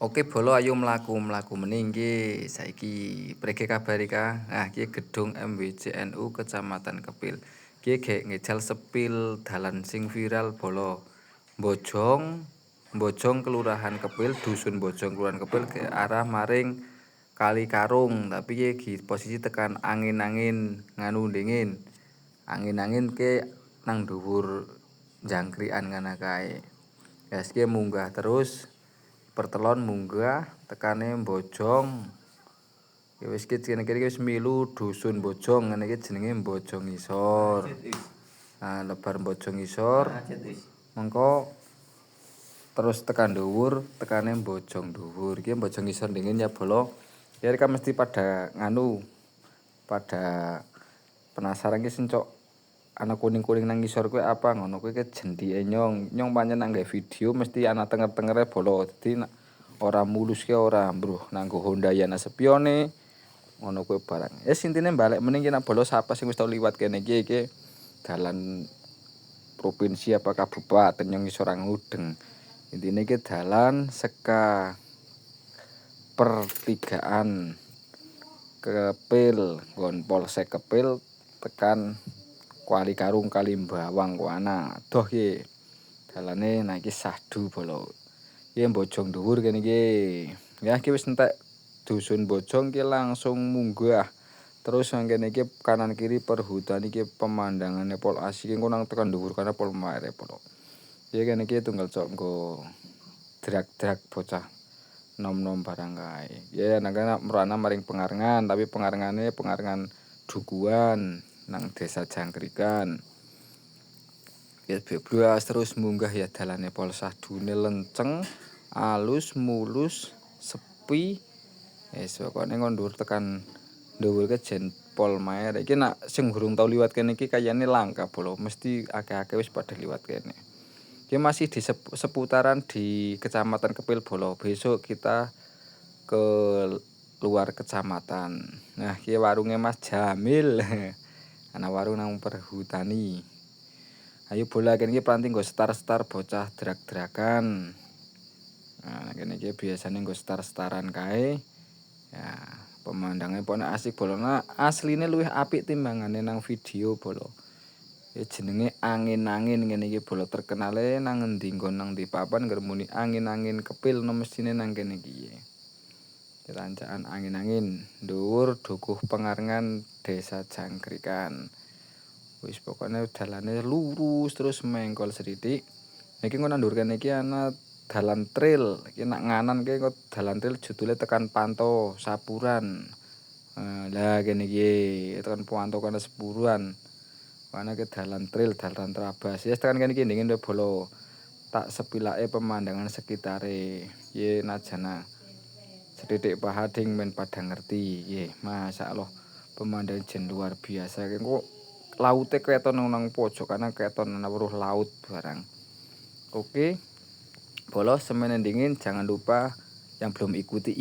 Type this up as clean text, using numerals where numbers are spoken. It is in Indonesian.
Oke bolo ayo mlaku-mlaku meneh nggih. Saiki prege kabar Kak? Nah, iki gedung MWCNU Kecamatan Kepil. Iki gek ngejal sepil dalan sing viral bolo. Bojong, Bojong Kelurahan Kepil, Dusun Bojong Kelurahan Kepil ke arah maring Kali Karung, tapi iki posisi tekan angin-angin nganu dingin. Angin-angin ke nang dhuwur jangkrikan ngana kae. Gas ki munggah terus pertelon munggah tekane Bojong. Ya wis kene-kene wis milu dusun Bojong, ngene iki jenenge Bojong Ngisor. Nah, lebar Bojong Ngisor. Mengko terus tekan dhuwur, tekane Bojong dhuwur. Iki Bojong Ngisor dingin ya bolo. Ya mereka mesti pada nganu, pada penasaran ki sencok ana kuning-kuning nang ngisor kuwi apa ngono kuwi ke jendike nyong. Nyong pancen nang video mesti ana tenger-tengere bolo. Dadi ora mulus ki ora mbruh nanggo Hondayan sepione ngono kuwi barang. Intine balik meneh ki nek bolo sapa sing wis tau liwat kene iki dalan provinsi apa kabupaten Nyong Ngisor Ngudeng. Intine ki dalan seka pertigaan Kepil, nggon Polsek Kepil tekan Kali Karung Kalimbawang kuana. Doh ki dalane nah iki sahdu bolo. Iki Bojong dhuwur kene iki. Ya iki wis entek dusun Bojong ki langsung munggah. Terus nang kene iki kanan kiri perhutan iki pemandangane pol asih engko nang tekan dhuwur kana pol mare polo. Iki kene iki tunggal cok nggo drak-drak bocah nom-nom barang kae. Ya nang kana merana maring pengarengan, tapi pengarengane pengarengan dukuhan nang desa Jangkrikan. Ya bebas terus munggah ya dalane pol sahdune lenceng, alus, mulus, sepi. Wis pokokne ngon dhuwur tekan dhuwur ke jen pol maer. Iki nak sing gurung tau liwat kene iki kayane langka bolo, mesti akeh-akeh wis pada liwat kene. Iki masih di seputaran di Kecamatan Kepil bolo. Besok kita ke luar kecamatan. Nah, iki warunge Mas Jamil. Ana warung nang perhutani. Ayo bola kene iki panting nggo star-star bocah drak-drakan. Nah, kene iki biasane nggo star-staran kae. Ya, pemandangnya pokoknya asik bolo. Nah, asline luwih apik timbangane nang video bolo. Ya jenenge angin-angin ngene iki bolo, terkenale nang endi nggon nang ndi papan ngremuni angin-angin Kepil no mesine nang kene iki. Rancaan angin-angin dhuwur dukuh pengarengan desa Jangkrikan. Wis pokoknya dalane lurus terus mengkol sithik. Iki ngono ndur kene iki ana dalan trail. Iki nak nganan ki kok dalan trail judule tekan Panto Sapuran. Lah kene iki tekan Panto kana Sepuruan. Ana ke dalan trail, dalan trabas. Ya tekan kene iki dingin bolo. Tak sepilake pemandangan sekitare. Ye najana sethithik pahading men pada ngerti. Nggih, masyaallah pemandangan jen luar biasa. Kok laute keton nang pojok kana keton ana weruh laut barang. Oke. Bolos semen dingin jangan lupa yang belum ikuti.